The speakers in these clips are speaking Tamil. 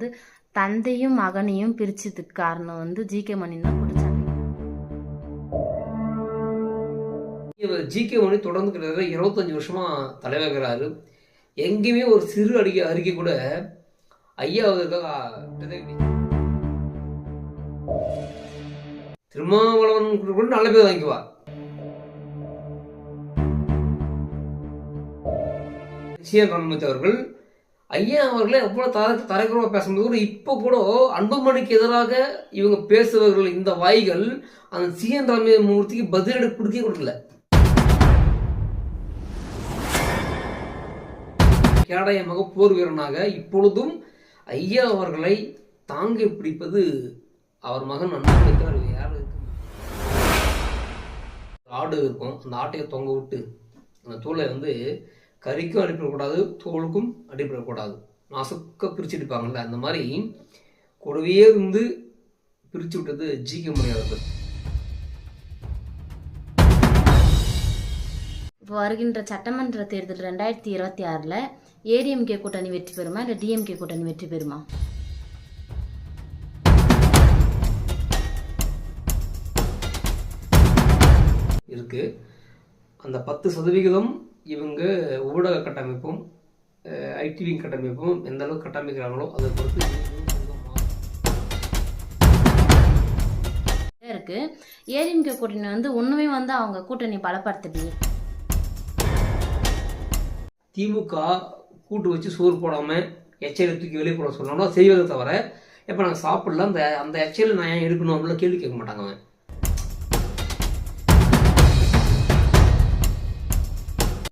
வந்து தந்தையும் மகனையும் பிரிச்சதுக்கு காரணம் வந்து ஜி.கே. மணி தான் குற்றச்சாட்டு. ஜி.கே. மணி தொடர்ந்து கிட்டத்தட்ட 25 வருஷமா தலைவராகிறாரு. எங்கேயுமே ஒரு சிறு அறிக்கை கூட ஐயா திருமாவளவன் கூட நல்ல பேர் வாங்கிக்குவா. ராமமூர்த்தி அவர்கள் ஐயா அவர்களே எவ்வளவு தரைக்குறவா பேசும்போது கூட இப்ப கூட அன்புமணிக்கு எதிராக இவங்க பேசுபவர்கள் இந்த வாய்கள் அந்த சி.என். ராமமூர்த்திக்கு பதிலடி கொடுக்கல. கேடயமாக போர் வீரனாக இப்பொழுதும் ஐயா அவர்களை தாங்கி பிடிப்பது அவர் மகன் அன்புமணிக்கார். யாரு ஆடு இருக்கும், அந்த ஆட்டையை தொங்க விட்டு அந்த தூளை வந்து கறிக்கும் அடிப்பிடக்கூடாது, தோலுக்கும் அடிப்பிடக்கூடாது, நாசுக்க பிரிச்சு எடுப்பாங்கல்ல, அந்த மாதிரி கூடவே இருந்து பிரிச்சு விட்டது ஜி.கே. மணி அவர்கள். இப்போ வருகின்ற சட்டமன்ற தேர்தல் 2026 ஏடிஎம்கே கூட்டணி வெற்றி பெறுமா இல்லை டிஎம்கே கூட்டணி வெற்றி பெறுமா? இருக்கு. அந்த 10% இவங்க ஊடக கட்டமைப்பும் ஐடிவி கட்டமைப்பும் எந்த அளவுக்கு கட்டமைக்கிறாங்களோ அதை பொறுத்து இருக்கு. ஏடிஎம்கே கூட்டணி வந்து ஒண்ணுமே வந்து அவங்க கூட்டணி பலப்படுத்தலையே. திமுக கூட்டு வச்சு சோறு போடாம எச்சையில தூக்கி வெளியே போட சொல்லணும் செய்வதை தவிர எப்ப நாங்கள் சாப்பிடல அந்த எச்சையில நான் ஏன் எடுக்கணும் அப்படிலாம் கேள்வி கேட்க மாட்டாங்க. அவன்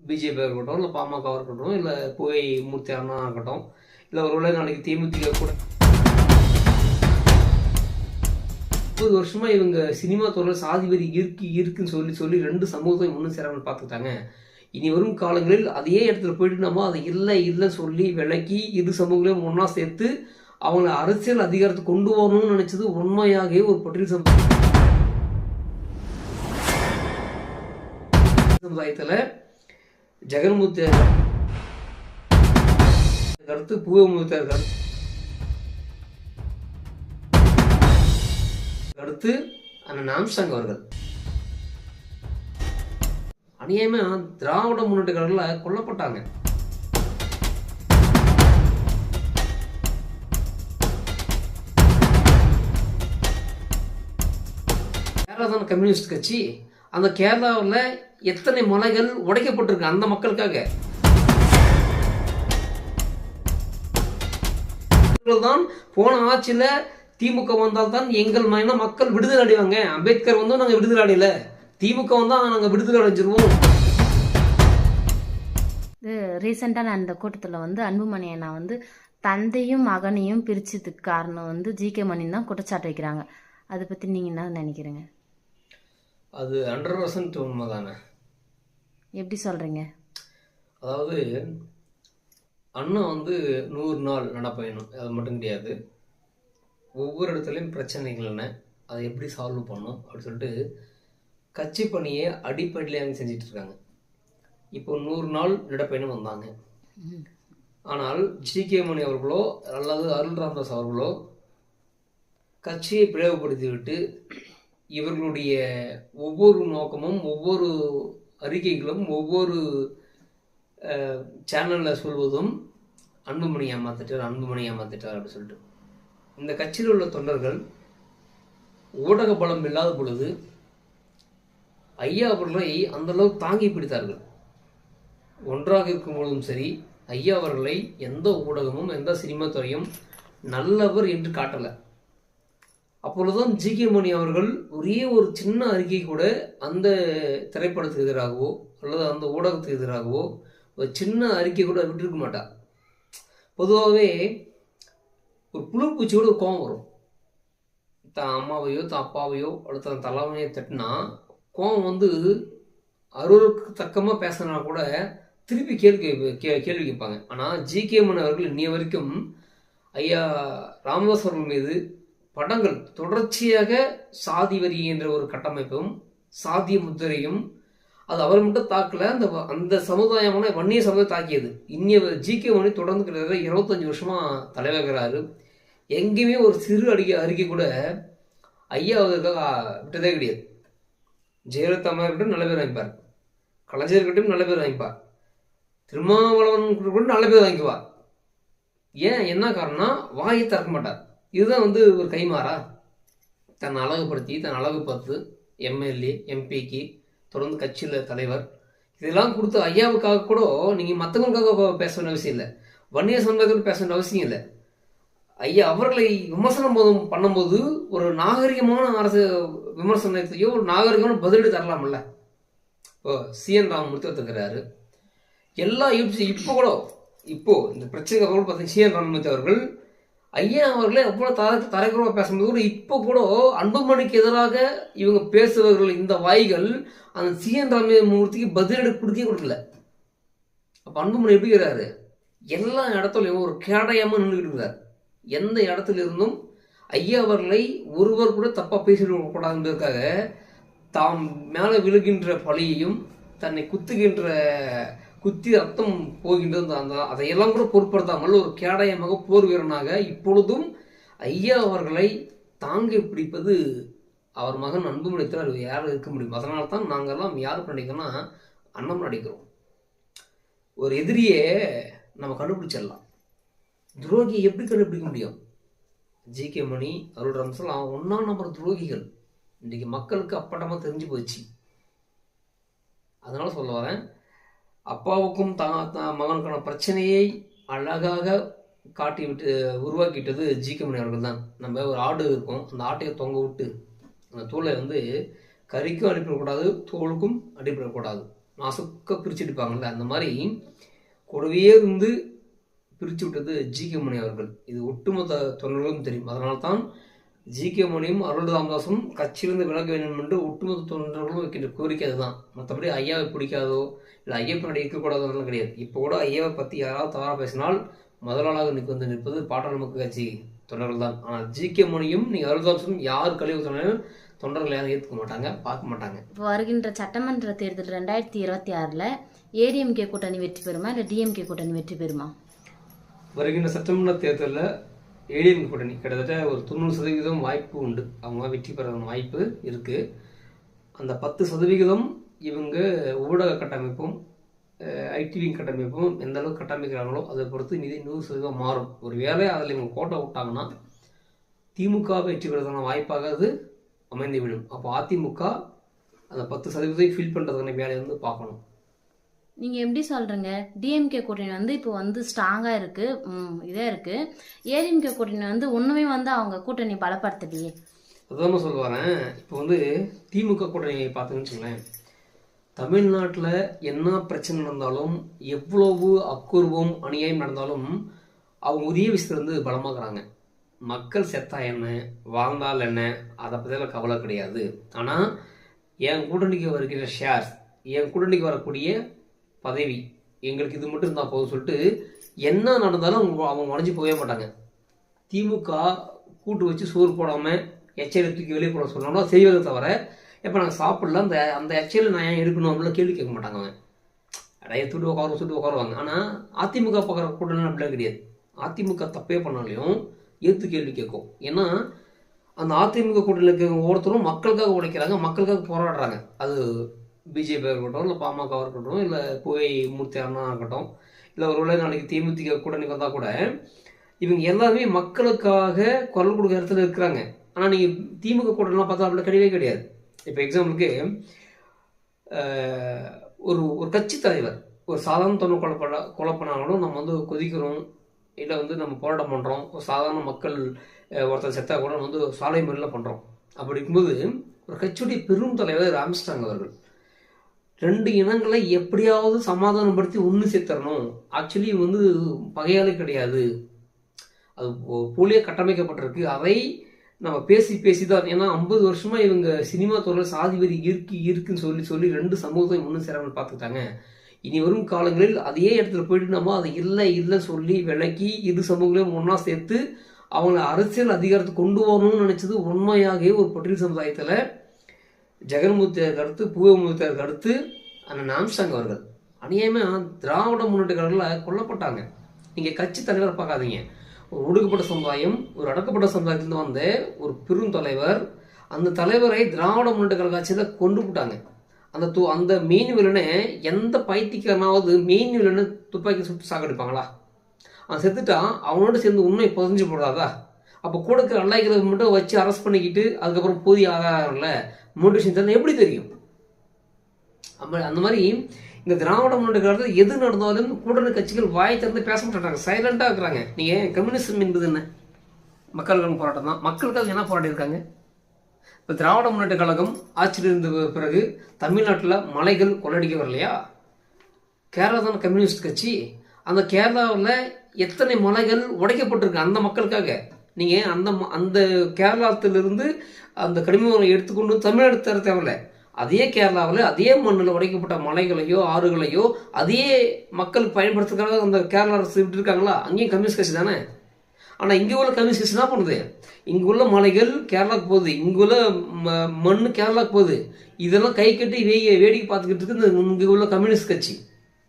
பிஜேபி இருக்கட்டும், இல்லை பாமக இருக்கட்டும், இல்லை புகை மூர்த்தி அண்ணா இருக்கட்டும், இல்லை ஒருவேளை நாளைக்கு தேமுதிக கூட 30 வருஷமா இவங்க சினிமா துறையில் சாதி வரி இருக்குன்னு சொல்லி 2 சமூகத்தையும் ஒன்றும் சேராமல் பார்த்துக்கிட்டாங்க. இனி வரும் காலங்களில் அதே இடத்துல போயிட்டு நம்ம அதை இல்லை சொல்லி விளக்கி 2 சமூகங்களையும் ஒன்றா சேர்த்து அவங்கள அரசியல் அதிகாரத்தை கொண்டு வரணும்னு நினைச்சது உண்மையாகவே ஒரு பட்டியல் சமுதாயத்தில் ஜெகன்மூர்த்தி கருத்து, பூவமூர்த்தி கருத்து, அண்ணன் ஆம்ஸ்டாங் அவர்கள் அநியாயமா திராவிட முன்னேற்ற கழகத்துல கொல்லப்பட்டாங்க. கேரளா தான் கம்யூனிஸ்ட் கட்சி. அந்த கேரளாவில் எத்தனை மலைகள் உடைக்கப்பட்டிருக்கு அந்த மக்களுக்காக. தான் போன ஆட்சியில திமுக வந்தால் தான் எங்கள் மக்கள் விடுதலை அடைவாங்க. அம்பேத்கர் வந்து நாங்க விடுதலை அடையல, திமுக வந்தா நாங்க விடுதலை அடைஞ்சிருவோம். ரீசெண்டாக அந்த கூட்டத்தில் வந்து அன்புமணி அண்ணா வந்து தந்தையும் மகனையும் பிரிச்சதுக்கு காரணம் வந்து ஜி.கே. மணி தான் குற்றச்சாட்டு வைக்கிறாங்க. அதை பற்றி நீங்கள் என்ன நினைக்கிறீங்க? அது 100% உண்மைதானே. எப்படி சொல்கிறீங்க? அதாவது அண்ணா வந்து 100 நாள் நடப்பயணம் அது மட்டும் கிடையாது. ஒவ்வொரு இடத்துலையும் பிரச்சனைகள் என்ன, அதை எப்படி சால்வ் பண்ணணும் அப்படின்னு சொல்லிட்டு கட்சி பணியை அடிப்படையிலாக செஞ்சிட்டு இருக்காங்க. இப்போ 100 நாள் நடைப்பயணம் வந்தாங்க. ஆனால் ஜி.கே. மணி அவர்களோ அல்லது அருள் ராமதாஸ் அவர்களோ கட்சியை பிளவுபடுத்திவிட்டு இவர்களுடைய ஒவ்வொரு நோக்கமும் ஒவ்வொரு அறிக்கைகளும் ஒவ்வொரு சேனலில் சொல்வதும் அன்புமணி ஏமாத்திட்டார் அப்படின்னு சொல்லிட்டு இந்த கட்சியில் உள்ள தொண்டர்கள் ஊடக பலம் இல்லாத பொழுது ஐயா அவர்களை அந்த அளவுக்கு தாங்கி பிடித்தார்கள். ஒன்றாக இருக்கும் பொழுதும் சரி, ஐயா அவர்களை எந்த ஊடகமும் எந்த சினிமா துறையும் நல்லவர் என்று காட்டலை. அப்பொழுதுதான் ஜி.கே. மணி அவர்கள் ஒரே ஒரு சின்ன அறிக்கை கூட அந்த திரைப்படத்துக்கு எதிராகவோ அல்லது அந்த ஊடகத்துக்கு எதிராகவோ ஒரு சின்ன அறிக்கை கூட விட்டுருக்க மாட்டார். பொதுவாகவே ஒரு புழு பூச்சியோட ஒரு கோவம் வரும். தான் அம்மாவையோ தான் அப்பாவையோ அல்லது தன் தலைவனையோ தட்டினா கோவம் வந்து அருவருக்கு தக்கமாக பேசினா கூட திருப்பி கேள்வி கேட்பாங்க. ஆனால் ஜி.கே. மணி அவர்கள் இன்னைய வரைக்கும் ஐயா ராமதாஸ் அவர்கள் மீது படங்கள் தொடர்ச்சியாக சாதி வரி என்ற ஒரு கட்டமைப்பும் சாதிய முத்திரையும் அது அவர் மட்டும் தாக்கல, அந்த சமுதாயமான வன்னிய சமுதாயம் தாக்கியது. இன்னைய ஜி.கே. மணி தொடர்ந்து கிட்டத்தட்ட 25 வருஷமா தலைவராகிறாரு. எங்கேயுமே ஒரு சிறு அறிக்கை கூட ஐயா அதற்காக விட்டதே கிடையாது. ஜெயலலிதா அம்மா இருக்கட்டும் நல்ல பேர் வாங்கிப்பார், கலைஞர்கிட்டையும் நல்ல பேர் வாங்கிப்பார், திருமாவளவன் கூட நல்ல பேர் வாங்கிக்குவார். ஏன் என்ன காரணம்னா வாயை திறக்க மாட்டார். இதுதான் வந்து ஒரு கைமாறா? தன் அழகுபடுத்தி தன் அழகு பார்த்து எம்எல்ஏ எம்பிக்கு தொடர்ந்து கட்சியில் தலைவர் இதெல்லாம் கொடுத்து ஐயாவுக்காக கூட நீங்கள் மற்றவங்களுக்காக பேச வேண்டிய அவசியம் இல்லை, வன்னியர் சமுதாயத்தோடு பேச வேண்டிய அவசியம் இல்லை. ஐயா அவர்களை விமர்சனம் பண்ணும்போது ஒரு நாகரிகமான அரசு விமர்சனத்தையோ ஒரு நாகரிகமான பதிலடி தரலாம்ல. இப்போ CN ராமமூர்த்தி ஒத்துக்கிறாரு, எல்லா இப்போ இந்த பிரச்சனைக்கு அப்புறம் பார்த்தீங்கன்னா CN ராமமூர்த்தி அவர்கள் ஐயா அவர்களே எவ்வளோ தரைக்குறவாக பேசும்போது கூட இப்போ கூட அன்புமணிக்கு எதிராக இவங்க பேசுபவர்கள் இந்த வாய்கள் அந்த CN ராமமூர்த்திக்கு பதிலடி கொடுக்கல. அப்போ அன்புமணி எப்படி இருக்கிறாரு? எல்லா இடத்துலையும் ஒரு கேடயமாக நின்றுக்கிட்டு இருக்கிறார். எந்த இடத்துல இருந்தும் ஐயா அவர்களை ஒருவர் கூட தப்பாக பேசிடக்கூடாதுன்றதுக்காக தாம் மேலே விழுகின்ற பழியையும் தன்னை குத்தி ரத்தம் போகின்றது அதையெல்லாம் கூட பொருட்படுத்தாமல் ஒரு கேடயமாக போர் வீரனாக இப்பொழுதும் ஐயா அவர்களை தாங்கி பிடிப்பது அவர் மகன் அன்புமணி தவிர யாரும் இருக்க முடியும். அதனால தான் நாங்கள்லாம் யார் நடிக்கிறோம்னா அண்ணன் நடிக்கிறோம். ஒரு எதிரியே நம்ம கண்டுபிடிச்சிடலாம், துரோகியை எப்படி கண்டுபிடிக்க முடியும்? GK மணி, அருள் ரம்சல் அவன் 1ஆம் நம்பர் துரோகிகள் இன்றைக்கு மக்களுக்கு அப்பட்டமாக தெரிஞ்சு போச்சு. அதனால சொல்ல வரேன், அப்பாவுக்கும் மகனுக்கான பிரச்சனையை அழகாக உருவாக்கிட்டது GK மணி அவர்கள் தான். நம்ம ஒரு ஆடு இருக்கும், அந்த ஆட்டையை தொங்க விட்டு அந்த தோலை வந்து கறிக்கும் அடிப்பிடக்கூடாது, தோலுக்கும் அடிப்பிடக்கூடாது, நாசுக்க பிரிச்சுட்டுப்பாங்கல்ல, அந்த மாதிரி கூடவே இருந்து பிரித்து விட்டது GK மணி அவர்கள். இது ஒட்டுமொத்த தொண்டர்களும் தெரியும். அதனால தான் GK மணியும் அருள் ராமதாசும் கட்சியிலிருந்து விலக வேண்டும் என்று ஒட்டுமொத்த தொண்டர்களும் வைக்கின்ற கோரிக்கை அதுதான். மற்றபடி ஐயாவை பிடிக்காதோ இல்லை ஐயப்பன் இருக்கக்கூடாதெல்லாம் கிடையாது. இப்போ கூட ஐயாவை பற்றி யாராவது தவறாக பேசினால் முதலாளாக இன்னைக்கு வந்து நிற்பது பாட்டாளி மக்கள் கட்சி தொண்டர்கள் தான். ஆனால் GK மணியும் நீங்கள் அருள் ராமதாசும் யார் கழிவு சொன்னாலும் தொண்டர்கள் யாரும் ஏற்றுக்க மாட்டாங்க, பார்க்க மாட்டாங்க. இப்போ வருகின்ற சட்டமன்ற தேர்தல் 2026 ADMK கூட்டணி வெற்றி பெறுமா இல்லை DMK கூட்டணி வெற்றி பெறுமா? வருகின்ற சட்டமன்ற தேர்தலில் ADMK கூட்டணி கிட்டத்தட்ட ஒரு 90% வாய்ப்பு உண்டு, அவங்க வெற்றி பெற வாய்ப்பு இருக்குது. அந்த 10% இவங்க ஊடக கட்டமைப்பும் ஐடி கட்டமைப்பும் எந்த அளவுக்கு கட்டமைக்கிறாங்களோ அதை பொறுத்து மீதி 100% மாறும். ஒரு வேளை அதில் இவங்க கோட்டை விட்டாங்கன்னா திமுக வெற்றி பெறுவதற்கான வாய்ப்பாக அது அமைந்துவிடும். அப்போ அதிமுக அந்த 10% ஃபில் பண்ணுறதுக்கான வேலையை வந்து பார்க்கணும். நீங்கள் எப்படி சொல்கிறீங்க? DMK கூட்டணி வந்து இப்போ வந்து ஸ்ட்ராங்காக இருக்குது, இதே இருக்குது. ADMK கூட்டணி வந்து ஒன்றுமே வந்து அவங்க கூட்டணி பலப்படுத்தலையே. அதுதான் சொல்ல வரேன். இப்போ வந்து திமுக கூட்டணி பார்த்தீங்கன்னு வச்சுங்களேன், தமிழ்நாட்டில் என்ன பிரச்சனை நடந்தாலும் எவ்வளவு அக்குர்வம் அநியாயம் நடந்தாலும் அவங்க உரிய விஷயத்துல வந்து பலமாக்குறாங்க. மக்கள் செத்தா என்ன வாழ்ந்தால் என்ன அதை பற்றியெல்லாம் கவலை கிடையாது. ஆனால் என் கூட்டணிக்கு வருகிற ஷேர்ஸ், என் கூட்டணிக்கு வரக்கூடிய பதவி, எங்களுக்கு இது மட்டும் இருந்தால் போதும் சொல்லிட்டு என்ன நடந்தாலும் அவங்க உடஞ்சி போகவே மாட்டாங்க. திமுக கூட்டு வச்சு சோறு போடாமல் எச்சையில் தூக்கி வெளியே போட சொன்னாலும் செய்வதை தவிர எப்போ நாங்கள் சாப்பிடலாம் அந்த எச்சையில் நான் ஏன் எடுக்கணும் அப்படிலாம் கேள்வி கேட்க மாட்டாங்க. அவன் அடைய சுட்டு உட்காருவாங்க. ஆனால் அதிமுக பார்க்குற கூட்டணி அப்படிலாம் கிடையாது. அதிமுக தப்பே பண்ணாலையும் ஏற்று கேள்வி கேட்கும். ஏன்னா அந்த அதிமுக கூட்டணியில் ஒவ்வொருத்தரும் மக்களுக்காக உழைக்கிறாங்க, மக்களுக்காக போராடுறாங்க. அது பிஜேபி இருக்கட்டும், இல்லை பாமக இருக்கட்டும், இல்லை புகை மூர்த்தி அண்ணா இருக்கட்டும், இல்லை ஒருவேளை நாளைக்கு தேமுதிக கூட்டணிக்கு வந்தால் கூட இவங்க எல்லாருமே மக்களுக்காக குரல் கொடுக்குற இடத்துல இருக்கிறாங்க. ஆனால் நீங்கள் திமுக கூட்டணிலாம் பார்த்தா அப்படி கிடையவே கிடையாது. இப்போ எக்ஸாம்பிளுக்கு ஒரு கட்சி தலைவர் ஒரு சாதாரண தொழில் கொலை பண்ணாலும் நம்ம வந்து கொதிக்கிறோம், இல்லை வந்து நம்ம போராட்டம் பண்ணுறோம். ஒரு சாதாரண மக்கள் ஒருத்தர் செத்தா கூட வந்து சாலை மறியல் பண்ணுறோம். அப்படி இருக்கும்போது ஒரு கட்சியுடைய பெரும் தலைவர் ஆம்ஸ்ட்ராங் அவர்கள் 2 இனங்களை எப்படியாவது சமாதானப்படுத்தி ஒன்று சேர்த்தரணும். ஆக்சுவலி வந்து பகையாளி கிடையாது, அது போலியே கட்டமைக்கப்பட்டிருக்கு. அதை நம்ம பேசி தான். ஏன்னா 50 வருஷமா இவங்க சினிமா துறையில் சாதி வரி இருக்குன்னு சொல்லி 2 சமூகத்தை ஒன்று சேராமல் பார்த்துக்கிட்டாங்க. இனி வரும் காலங்களில் அதே இடத்துல போயிட்டு நம்ம அதை இல்லை சொல்லி விளக்கி 2 சமூகங்களையும் ஒன்றா சேர்த்து அவங்கள அரசியல் அதிகாரத்தை கொண்டு வரணும்னு நினைச்சது உண்மையாகவே ஒரு பட்டியல் சமுதாயத்தில் ஜெகன்மூர்த்தியாருக்கு அடுத்து புகழ்மூர்த்தியாருக்கு அடுத்து அந்த ஆம்ஸ்ட்ராங் அவர்கள் அநியாயமாக திராவிட முன்னேற்ற கழகத்தில் கொல்லப்பட்டாங்க. நீங்கள் கட்சி தலைவரை பார்க்காதீங்க, ஒரு ஒடுக்கப்பட்ட சமுதாயம், ஒரு அடக்கப்பட்ட சமுதாயத்திலிருந்து வந்த ஒரு பெரும் தலைவர். அந்த தலைவரை திராவிட முன்னேற்ற கழக ஆட்சியில் கொண்டு போட்டாங்க. அந்த மெயின் வில்லனை எந்த பைத்தியக்காரனாவது மெயின் வில்லனை துப்பாக்கி சுட்டு சாகடிப்பாங்களா? அவன் செத்துட்டான், அவனோட சேர்ந்து உண்மை புதஞ்சு போடாதா? அப்போ கூட இருக்கிற அல்லாய்க்கிறத மட்டும் வச்சு அரெஸ்ட் பண்ணிக்கிட்டு அதுக்கப்புறம் போதிய ஆதாரம்ல மோட்டிவேஷன் தரணும் எப்படி தெரியும்? அந்த மாதிரி இந்த திராவிட முன்னேற்ற கழகத்தில் எது நடந்தாலும் கூட்டணி கட்சிகள் வாய் திறந்து பேச மாட்டாங்க, சைலண்டாக இருக்கிறாங்க. நீங்கள் கம்யூனிசம் என்பது என்ன? மக்களுக்கான போராட்டம் தான். மக்களுக்காக என்ன போராடி இருக்காங்க? இப்போ திராவிட முன்னேற்ற கழகம் ஆட்சியில் இருந்த பிறகு தமிழ்நாட்டில் மலைகள் கொள்ளடிக்க வரலையா? கேரளா தான் கம்யூனிஸ்ட் கட்சி. அந்த கேரளாவில் எத்தனை மலைகள் உடைக்கப்பட்டிருக்கு அந்த மக்களுக்காக. நீங்கள் அந்த கேரளத்திலிருந்து அந்த கனிமங்களை எடுத்துக்கொண்டு தமிழ்நாடு தர தேவையில்லை. அதே கேரளாவில் அதே மண்ணில் உடைக்கப்பட்ட மலைகளையோ ஆறுகளையோ அதே மக்கள் பயன்படுத்துறதுக்காக அந்த கேரளா அரசு விட்டுருக்காங்களா? அங்கேயும் கம்யூனிஸ்ட் கட்சி தானே. ஆனால் இங்கே உள்ள கம்யூனிஸ்ட் கட்சி என்ன பண்ணுது? இங்கே உள்ள மலைகள் கேரளாவுக்கு போகுது, இங்கே உள்ள மண் கேரளாவுக்கு போகுது. இதெல்லாம் கை கட்டி வேடிக்கை பார்த்துக்கிட்டு இருக்கு இந்த இங்கே உள்ள கம்யூனிஸ்ட் கட்சி.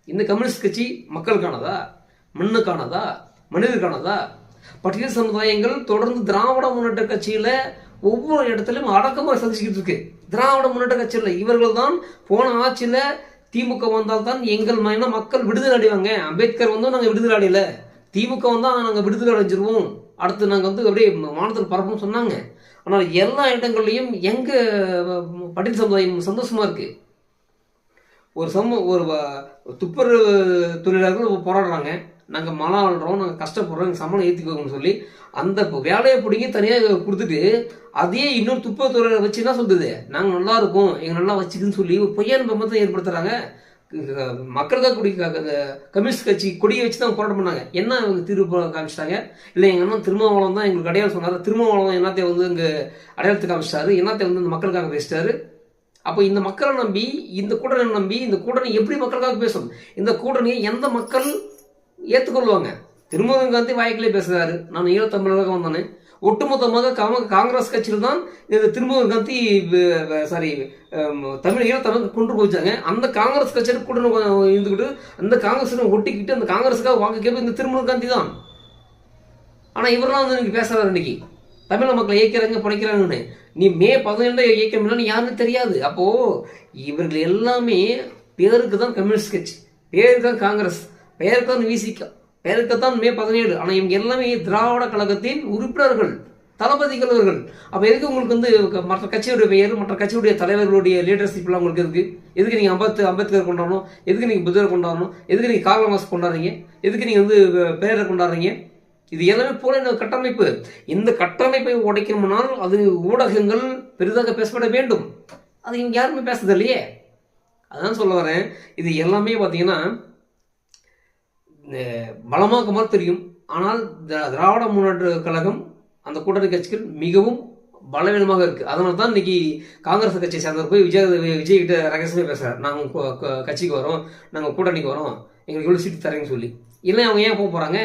இந்த கம்யூனிஸ்ட் கட்சி மக்களுக்கானதா? மண்ணுக்கானதா? மனிதருக்கானதா? பட்டியல் சமுதாயங்கள் தொடர்ந்து திராவிட முன்னேற்ற கட்சியில ஒவ்வொரு இடத்துலையும் அடக்கமாக சந்திச்சுக்கிட்டு இருக்கு. திராவிட முன்னேற்ற கட்சியில் இவர்கள் தான் போன ஆட்சியில் திமுக வந்தால் தான் எங்கள் மக்கள் விடுதலை அடைவாங்க. அம்பேத்கர் வந்தோம் நாங்கள் விடுதலை அடையல, திமுக வந்தால் நாங்கள் விடுதலை அடைஞ்சிருவோம், அடுத்து நாங்கள் அப்படியே வானத்தில் பரப்போம் சொன்னாங்க. ஆனால் எல்லா இடங்கள்லையும் எங்க பட்டியல் சமுதாயம் சந்தோஷமா இருக்கு. ஒரு துப்புரவு தொழிலாளர்கள் போராடுறாங்க, நாங்கள் மழை ஆடுறோம், நாங்கள் கஷ்டப்படுறோம், எங்கள் சம்பளம் ஏற்றிக்கோங்கன்னு சொல்லி அந்த வேலையை பிடிங்கி தனியாக கொடுத்துட்டு அதே இன்னொரு துப்புரவு தொழிலாளர் வச்சு என்ன சொல்லுது, நாங்கள் நல்லா இருக்கோம், எங்கள் நல்லா வச்சுக்குன்னு சொல்லி ஒரு பொய்யான பம்பத்தை ஏற்படுத்துறாங்க. மக்களுக்காக அந்த கம்யூனிஸ்ட் கட்சி கொடியை வச்சு தான் போராட்டம் பண்ணாங்க. என்ன இவங்க தீர்வு காமிச்சிட்டாங்க? இல்லை எங்கள் அண்ணன் திருமாவளவன் தான் எங்களுக்கு அடையாளம் சொன்னார், திருமாவளவன் என்னத்தை இங்கே அடையாளத்தை காமிச்சிட்டாரு, என்னத்தை இந்த மக்களுக்காக பேசிட்டாரு. அப்போ இந்த மக்களை நம்பி இந்த கூட்டணி இந்த கூட்டணி எப்படி மக்களுக்காக பேசும்? இந்த கூட்டணியை எந்த மக்கள் ஏற்றுக்கொள்வாங்க? திருமுருகன் காந்தி வாய்க்கிலே பேசுறாரு, நான் ஈழத்தமிழராக வந்தானே. ஒட்டுமொத்தமாக காங்கிரஸ் கட்சியில் தான் இந்த திருமுருகன் காந்தி தமிழ் ஈழத்தமிழ் கொண்டு போச்சாங்க. அந்த காங்கிரஸ் கட்சியில் கூட்டணி இருந்துக்கிட்டு அந்த காங்கிரஸ் ஒட்டிக்கிட்டு அந்த காங்கிரஸுக்காக வாக்கு கேட்பது இந்த திருமுருகன் காந்தி தான். ஆனால் இவரெல்லாம் இன்னைக்கு பேசுறாரு, இன்னைக்கு தமிழ மக்களை இயக்கிறாங்க படைக்கிறாங்கன்னு. நீ மே 17 இயக்கம் யாருன்னு தெரியாது. அப்போ இவர்கள் எல்லாமே பேருக்கு தான் கம்யூனிஸ்ட் கட்சி, பேருக்கு தான் காங்கிரஸ், பெயருக்கு தான் விசிக, பெயருக்கு தான் மே 17. ஆனால் இவங்க எல்லாமே திராவிட கழகத்தின் உறுப்பினர்கள், தளபதிகள் அவர்கள். அப்போ எதுக்கு உங்களுக்கு மற்ற கட்சியுடைய பெயர், மற்ற கட்சியுடைய தலைவர்களுடைய லீடர்ஷிப்லாம் உங்களுக்கு எதுக்கு நீங்கள் அம்பேத்கர் கொண்டாடணும், எதுக்கு நீங்கள் புத்தர் கொண்டாடணும், எதுக்கு நீங்கள் கார்ல் மார்க்ஸ் கொண்டாடுறீங்க, எதுக்கு நீங்கள் பெயரை கொண்டாடுறீங்க? இது எல்லாமே போல இந்த கட்டமைப்பு. இந்த கட்டமைப்பை உடைக்கணும்னால் அது ஊடகங்கள் பெரிதாக பேசப்பட வேண்டும். அது இவங்க யாருமே பேசுறது இல்லையே. அதான் சொல்ல வரேன். இது எல்லாமே பார்த்தீங்கன்னா பலமாக மாதிரி தெரியும். ஆனால் திராவிட முன்னேற்ற கழகம் அந்த கூட்டணி கட்சிகள் மிகவும் பலவீனமாக இருக்கு. அதனால தான் இன்னைக்கு காங்கிரஸ் கட்சியை சேர்ந்தவர் போய் விஜய் கிட்ட ரகசியமே பேசுறாரு, நாங்கள் கட்சிக்கு வரோம், நாங்கள் கூட்டணிக்கு வரோம், எங்களுக்கு எவ்வளோ சீட்டு தரேன்னு சொல்லி. இல்லை அவங்க ஏன் போக போறாங்க?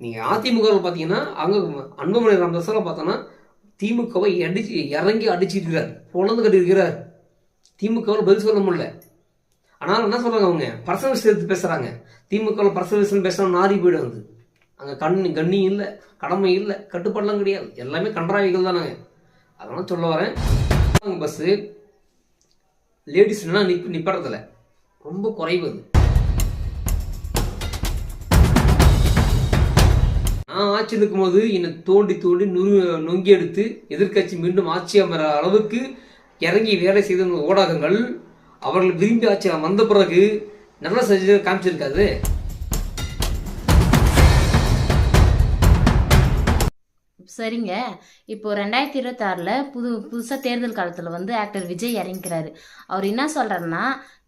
நீங்கள் அதிமுகவில் பார்த்தீங்கன்னா அங்கே அன்புமணி ராமதாஸெல்லாம் பார்த்தோன்னா திமுகவை இறங்கி அடிச்சிருக்கிறார், பொழந்து கட்டியிருக்கிறார். திமுகவில் பதில் சொல்ல முடியல. ஆனால் என்ன சொல்கிறாங்க, அவங்க பர்சனல்ஸ் எடுத்து பேசுகிறாங்க. திமுகவில் பர்சனல்ஸ் பேசுகிறோம் நாரி போய்டு வந்து அங்கே கண்ணியம் இல்லை, கடமை இல்லை, கட்டுப்பாடெல்லாம் கிடையாது, எல்லாமே கன்றாவிகள் தானாங்க. அதனால சொல்ல வரேன், பஸ்ஸு லேடிஸ்லாம் நிப்பறதில்ல, ரொம்ப குறைவு. நான் ஆட்சி இருக்கும்போது என்னை தோண்டி நொங்கி எடுத்து எதிர்கட்சி மீண்டும் ஆட்சி அமர அளவுக்கு இறங்கி வேலை செய்த ஊடகங்கள் அவர்கள் விரும்பி ஆட்சி வந்த பிறகு நல்லா செஞ்சு காமிச்சிருக்காது. சரிங்க, இப்போ 2026 புதுசாக தேர்தல் காலத்தில் ஆக்டர் விஜய் இறங்கிக்கிறாரு. அவர் என்ன சொல்கிறாருன்னா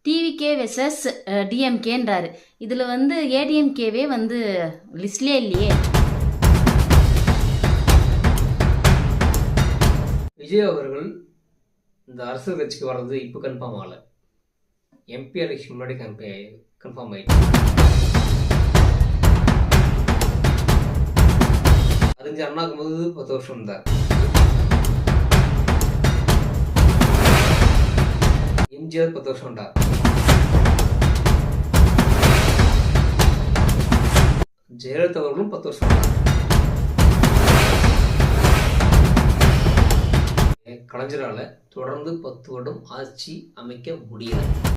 டிவிகே வெர்சஸ் டிஎம்கேன்றாரு. இதில் ஏடிஎம்கேவே லிஸ்ட்லே இல்லையே. விஜய் அவர்கள் இந்த அரசியல் கட்சிக்கு வர்றது இப்போ கன்ஃபார்ம் ஆகலை, எம்பி எலெக்ஷன் முன்னாடி கன்ஃபார்ம் ஆயிடுச்சு. அறிஞர் அண்ணாக்கு போது 10 வருஷம் இருந்தார், எம்ஜிஆர் 10 வருஷம் இருந்தார், ஜெயலலிதா அவர்களும் 10 வருஷம் இருந்தார். கலைஞரால் தொடர்ந்து 10 வருடம் ஆட்சி அமைக்க முடியாது.